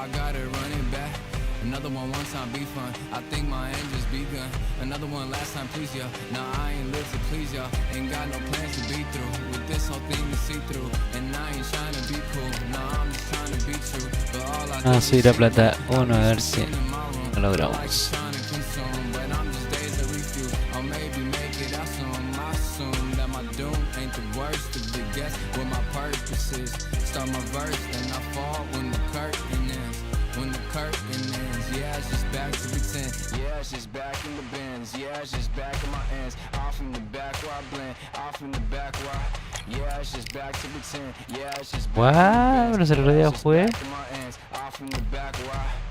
I got it running back. Another one time be fun. I think my end just begun. Another one last time, please, y'all. Now I ain't live to please y'all. Ain't got no plans to be through. With this whole thing to see through. And I ain't trying to be cool. No, I'm just trying to be true. But all I do Subir a plata 1, a ver si lo logramos. but I'm just days to refuse. Or maybe make it out soon. I assume that my doom ain't the worst of the guess what my purpose is. Start my verse, then I fall when the curtain ends. When the curtain ends, yeah, it's just back to pretend. Yeah, it's just back in the bins. Yeah, it's just back in my ends. Off in the back where I blend. Off in the back where I... Yeah, it's just back to pretend. Yeah, it's just back Wow, no se lo día fue. Off in the back where I...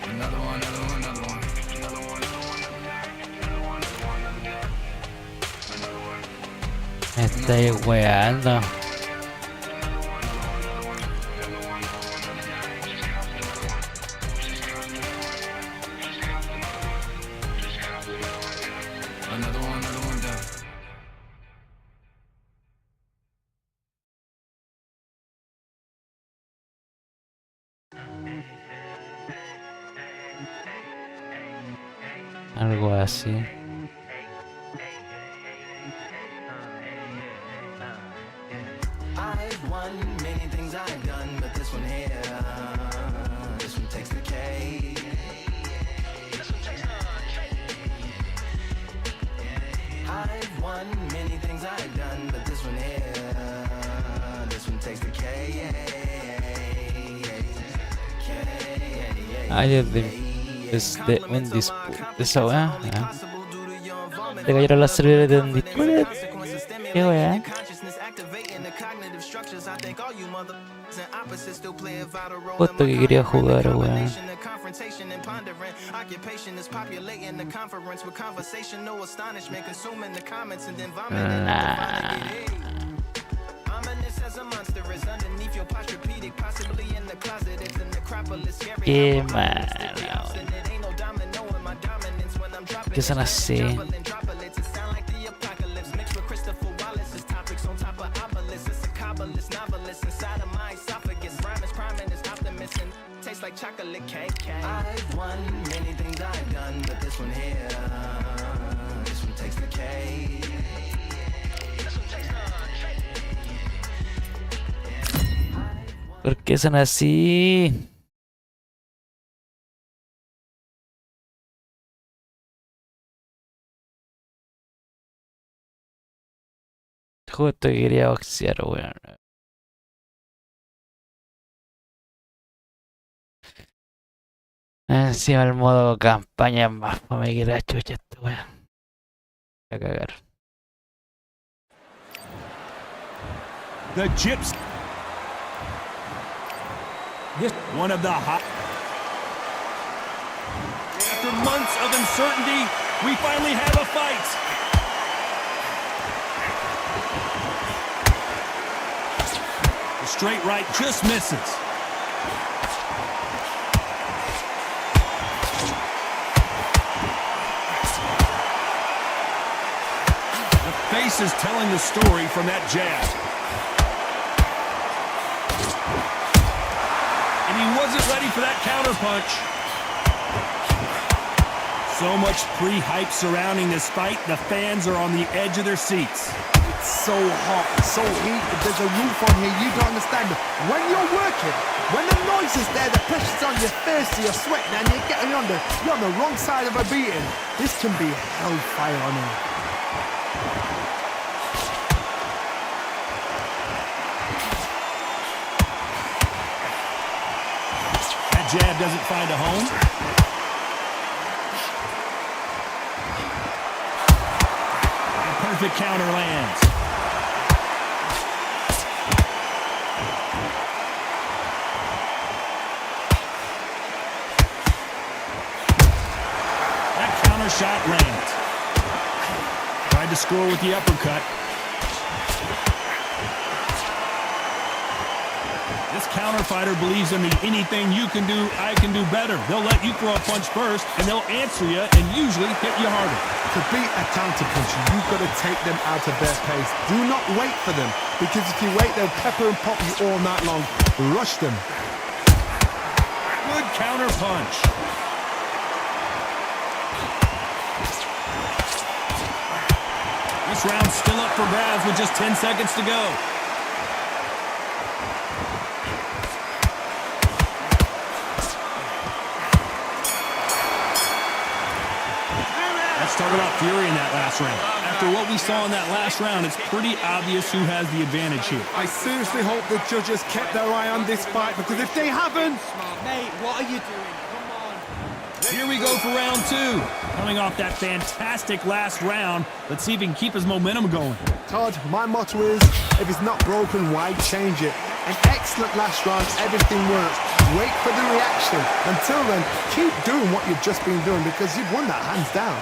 Another one, another one, another one. Me estáis weando. Another one down. Algo así. I've won many things I've done, but this one here, this one takes the cake. I've won many things I've done, but this one here, this one takes the cake. Ay, de undisputed. Esa weá. Te cayeron las servidores de undisputed. Qué weá. Puesto que quería jugar, weón. Nah. Qué malo. ¿Qué son así? Like chocolate cake. I've won many things I've done, but this one here, this one takes the cake. ¿Por qué son así? Justo que quería boxear, weón. Encima el modo campaña es más fome que la chucha esta weón. Voy a cagar. The Gyps. One of the hot. After months of uncertainty, we finally have a fight. The straight right just misses. Face is telling the story from that jab. And he wasn't ready for that counterpunch. So much pre-hype surrounding this fight, the fans are on the edge of their seats. It's so hot, so heated, there's a roof on here, you don't understand. When you're working, when the noise is there, the pressure's on your face, you're sweating and you're getting you're on the wrong side of a beating. This can be hellfire on here. Jab doesn't find a home. A perfect counter lands. That counter shot lands. Tried to score with the uppercut. This This counter fighter believes in the anything you can do, I can do better. They'll let you throw a punch first, and they'll answer you and usually hit you harder. To beat a counter puncher, you've got to take them out of their pace. Do not wait for them, because if you wait, they'll pepper and pop you all night long. Rush them. Good counter punch. This round's still up for grabs with just 10 seconds to go. Let's talk about fury in that last round. After what we saw in that last round, it's pretty obvious who has the advantage here. I seriously hope the judges kept their eye on this fight, because if they haven't... Mate, what are you doing? Come on. Here we go for round two. Coming off that fantastic last round, let's see if he can keep his momentum going. Todd, my motto is, if it's not broken, why change it? An excellent last round, everything works. Wait for the reaction. Until then, keep doing what you've just been doing, because you've won that hands down.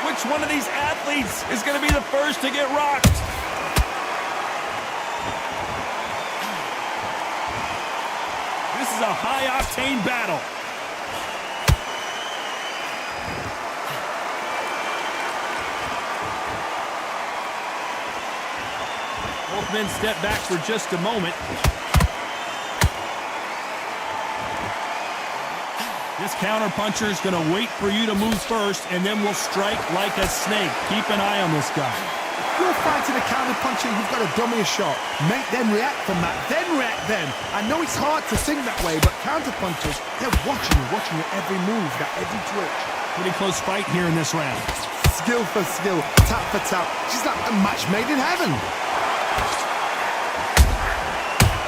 Which one of these athletes is going to be the first to get rocked? This is a high-octane battle. Both men step back for just a moment. This counterpuncher is going to wait for you to move first, and then will strike like a snake. Keep an eye on this guy. If you're fighting a counterpuncher, you've got to dummy a shot. Make them react from that, then react then. I know it's hard to think that way, but counterpunchers, they're watching your every move, that every twitch. Pretty close fight here in this round. Skill for skill, tap for tap. She's like a match made in heaven.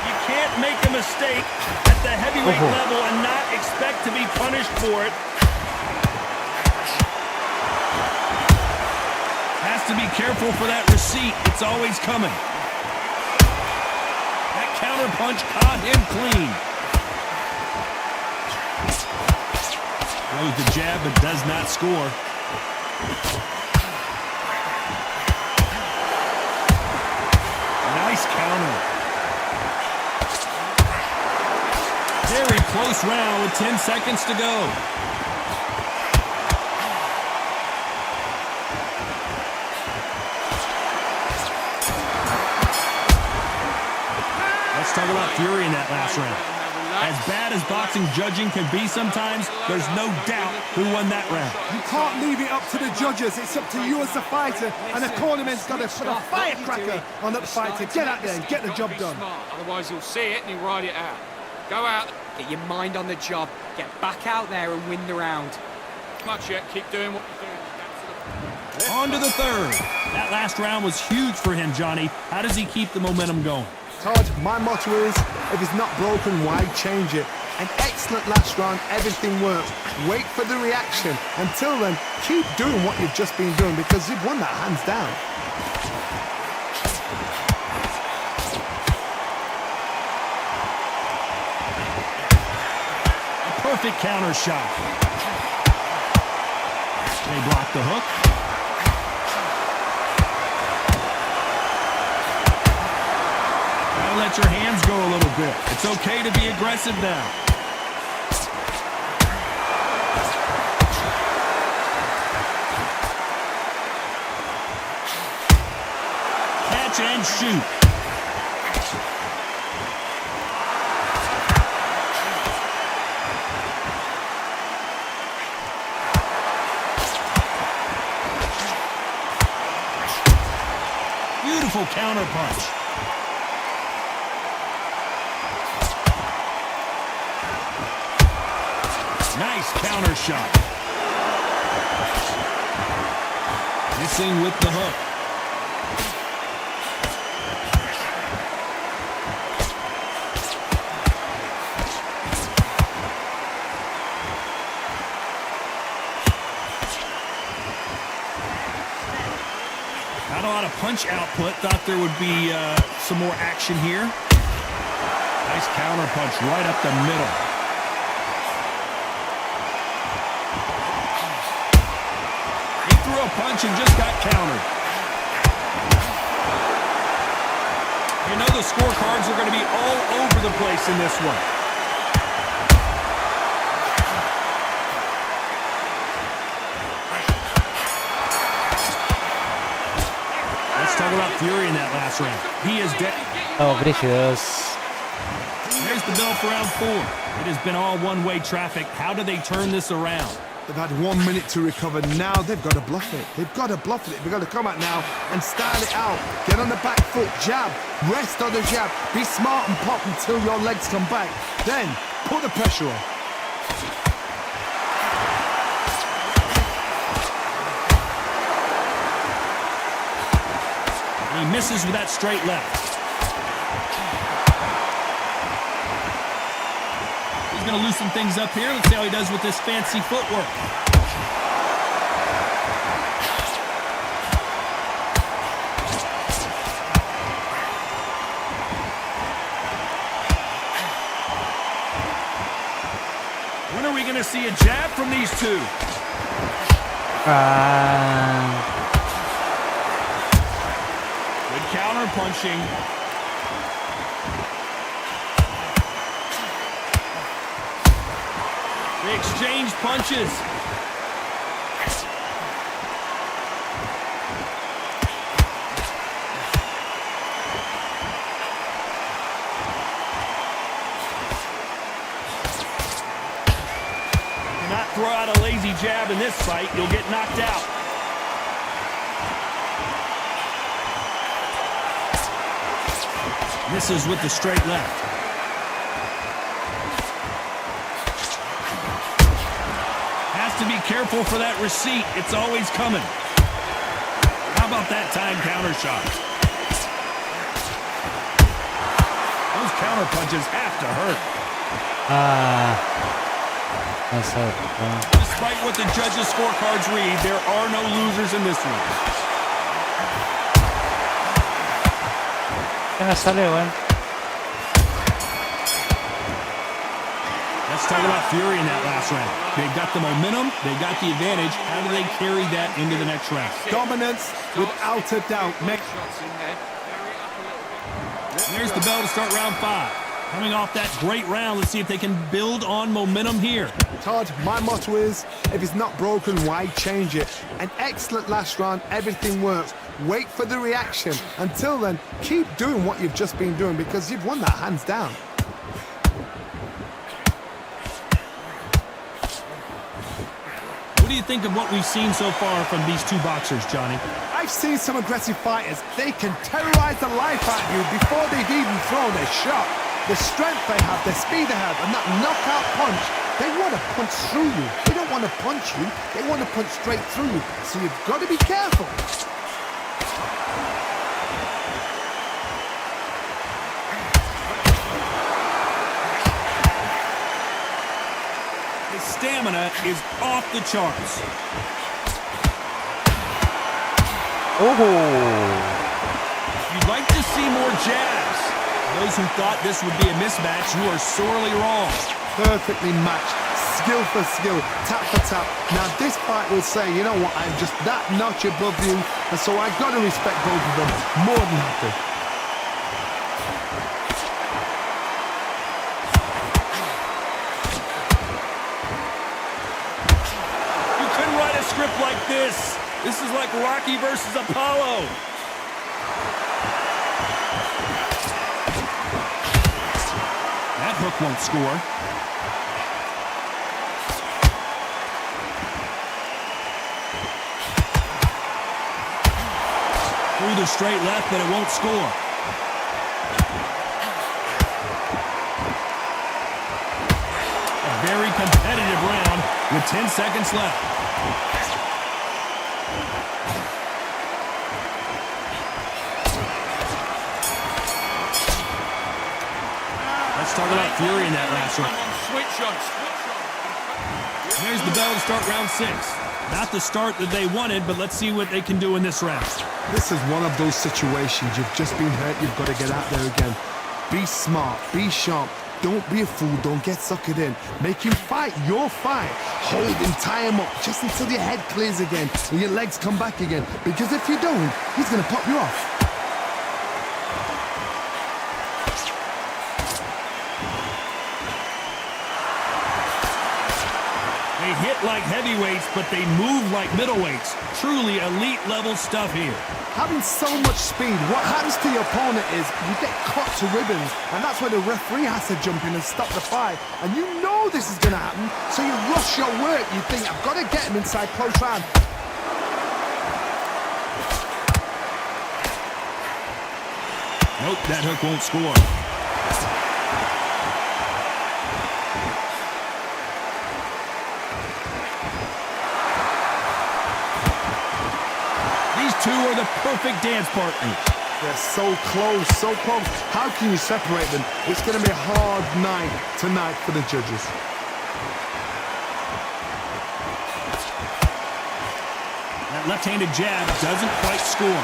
You can't make a mistake at the heavyweight level and not expect to be punished for it. Has to be careful for that receipt. It's always coming. That counter punch caught him clean. Throws the jab but does not score. Nice counter. Very close round with 10 seconds to go. Let's talk about fury in that last round. As bad as boxing judging can be sometimes, there's no doubt who won that round. You can't leave it up to the judges. It's up to you as the fighter, and the cornerman's got to put a firecracker on that fighter. Get out there and get the job done. Otherwise, you'll see it and you'll ride it out. Go out. Get your mind on the job. Get back out there and win the round. Much yet. Keep doing what you're doing. On to the third. That last round was huge for him, Johnny. How does he keep the momentum going? Todd, my motto is, if it's not broken, why change it? An excellent last round, everything works. Wait for the reaction. Until then, keep doing what you've just been doing, because you've won that hands down. A perfect counter shot. They block the hook. Let your hands go a little bit. It's okay to be aggressive now. Catch and shoot. Beautiful counter punch. Nice counter shot. Missing with the hook. Not a lot of punch output. Thought there would be some more action here. Nice counter punch right up the middle. punch and just got countered. You know the scorecards are going to be all over the place in this one. Let's talk about Fury in that last round. He is dead. Oh, brígidos. There's the bell for round 4. It has been all one-way traffic. How do they turn this around? They've had 1 minute to recover. Now they've got to bluff it. They've got to bluff it. They've got to come out now and style it out. Get on the back foot, jab, rest on the jab. Be smart and pop until your legs come back. Then put the pressure on. He misses with that straight left. He's going to loosen things up here. Let's see how he does with this fancy footwork. When are we going to see a jab from these two? Good counter punching. They exchange punches. Do not throw out a lazy jab in this fight. You'll get knocked out. Misses with the straight left. Has to be careful for that receipt. It's always coming. How about that time counter shot? Those counter punches have to hurt. That's it. Despite what the judges' scorecards read, there are no losers in this one. Ya sale, weón. Let's talk about Fury in that last round. They've got the momentum. They've got the advantage. How do they carry that into the next round? Dominance without a doubt. Shots in there. Vary it up a little bit. There's the bell to start round 5. Coming off that great round, let's see if they can build on momentum here. Todd, my motto is, if it's not broken, why change it? An excellent last round, everything works. Wait for the reaction. Until then, keep doing what you've just been doing because you've won that hands down. What do you think of what we've seen so far from these two boxers, Johnny? I've seen some aggressive fighters. They can terrorize the life out of you before they've even thrown a shot. The strength they have, the speed they have, and that knockout punch, they want to punch through you. They don't want to punch you, they want to punch straight through you. So you've got to be careful. His stamina is off the charts. Oh. You'd like to see more jabs. Those who thought this would be a mismatch, you are sorely wrong. Perfectly matched, skill for skill, tap for tap. Now this fight will say, you know what, I'm just that notch above you, and so I've got to respect both of them. More than happy. You couldn't write a script like this. This is like Rocky versus Apollo. That hook won't score. Through the straight left, but it won't score. A very competitive round with 10 seconds left. Let's talk about Fury in that last round. Switch on. There's the bell to start round 6. Not the start that they wanted, but let's see what they can do in this round. This is one of those situations. You've just been hurt. You've got to get out there again. Be smart. Be sharp. Don't be a fool, don't get suckered in. Make him fight your fight. Hold him, tie him up, just until your head clears again and your legs come back again. Because if you don't, he's gonna pop you off. They hit like heavyweights, but they move like middleweights. Truly elite level stuff here. Having so much speed, what happens to your opponent is you get cut to ribbons, and that's where the referee has to jump in and stop the fight. And you know this is going to happen, so you rush your work. You think, I've got to get him inside close round. Nope, that hook won't score. Two are the perfect dance partners. They're so close, so close. How can you separate them? It's going to be a hard night tonight for the judges. That left-handed jab doesn't quite score.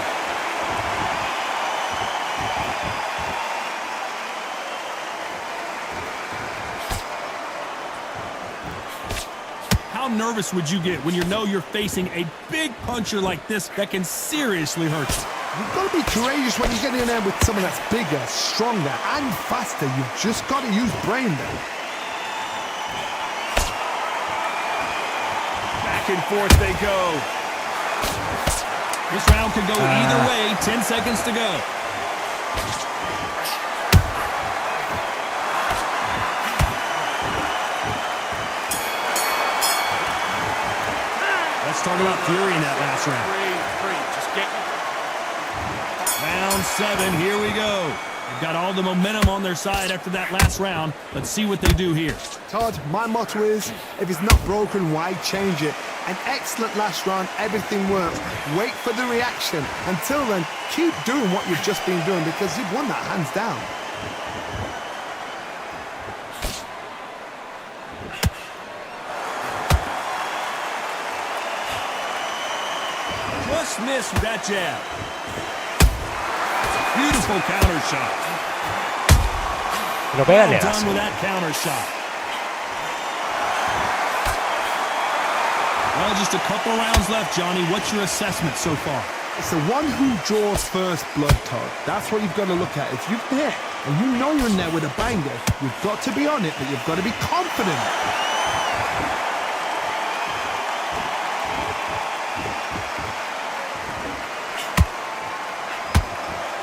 How nervous would you get when you know you're facing a big puncher like this that can seriously hurt you? You've got to be courageous when you get in there with someone that's bigger, stronger, and faster. You've just got to use brain there. Back and forth they go. This round could go either way. 10 seconds to go. Let's talk about fury in that last round. Three. Just get Round 7, here we go. They've got all the momentum on their side after that last round. Let's see what they do here. Todd, my motto is, if it's not broken, why change it? An excellent last round, everything works. Wait for the reaction. Until then, keep doing what you've just been doing because you've won that hands down. Just missed with that jab. Beautiful counter shot. Pero pégale. Well done with that counter shot. Well, just a couple rounds left, Johnny. What's your assessment so far? It's the one who draws first blood, Todd. That's what you've got to look at. If you've hit and you know you're in there with a banger, you've got to be on it, but you've got to be confident.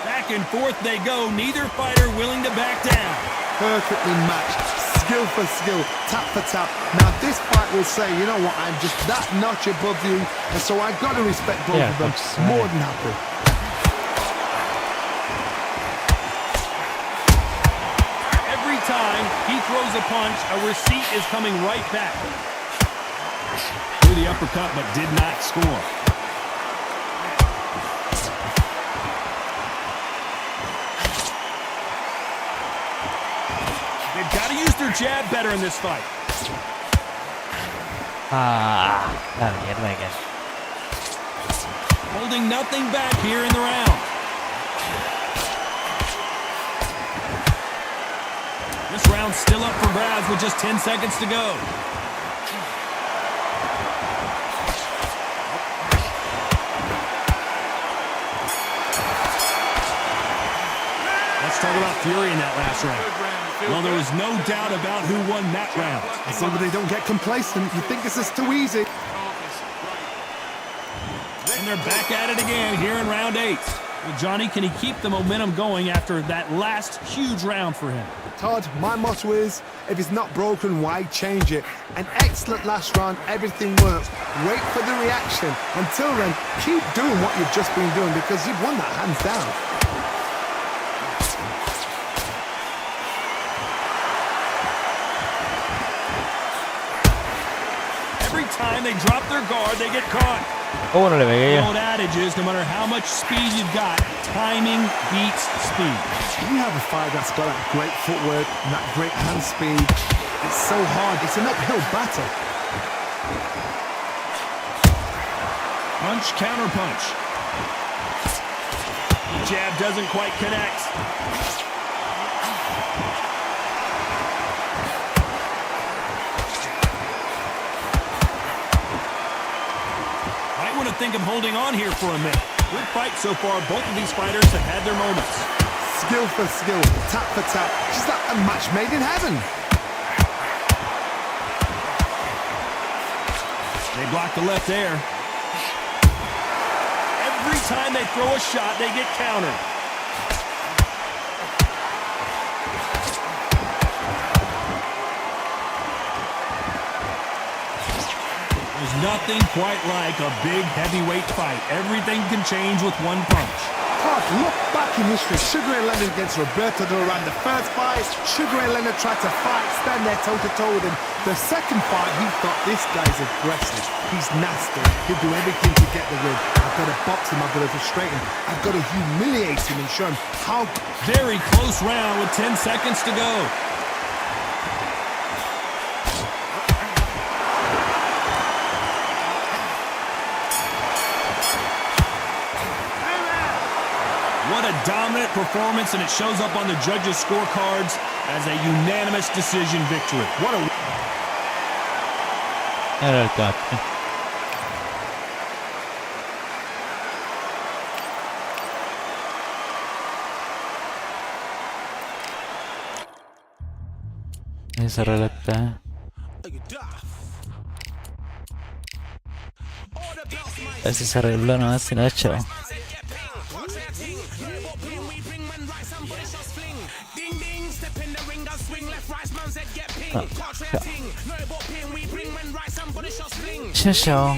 Back and forth they go. Neither fighter willing to back down. Perfectly matched, skill for skill, tap for tap. Now this fight will say, you know what, I'm just that notch above you, and so I've got to respect both of them. More than happy. Every time he throws a punch, a receipt is coming right back. Threw the uppercut, but did not score. They've got to use their jab better in this fight. La mierda que. Holding nothing back here in the round. This round's still up for grabs with just 10 seconds to go. Let's talk about fury in that last round. Well, there was no doubt about who won that round. So that they don't get complacent. You think this is too easy. And they're back at it again here in round 8. Well, Johnny, can he keep the momentum going after that last huge round for him? Todd, my motto is, if it's not broken, why change it? An excellent last round, everything works. Wait for the reaction. Until then, keep doing what you've just been doing because you've won that hands down. Every time they drop their guard, they get caught. Oh, no le pegué The yo. old adage is, no matter how much speed you've got, timing beats speed. You have a fight that's got that great footwork and that great hand speed. It's so hard. It's an uphill battle. Punch, counter punch. The jab doesn't quite connect. think of holding on here for a minute. Good fight so far. Both of these fighters have had their moments. Skill for skill, tap for tap. She's like a match made in heaven. They block the left there. Every time they throw a shot, they get countered. There's nothing quite like a big heavyweight fight. Everything can change with one punch. Clark, look back in history. Sugar Ray Leonard against Roberto Duran. The first fight, Sugar Ray Leonard tried to fight, stand there toe-to-toe with him. The second fight, he thought, this guy's aggressive. He's nasty. He'll do everything to get the win. I've got to box him. I've got to frustrate him. I've got to humiliate him and show him how... Very close round with 10 seconds to go. What a dominant performance, and it shows up on the judges' scorecards as a unanimous decision victory. What a... Era il cazzo. Sarà la te. Questi sarebbero se ne c'è. Ciao ciao.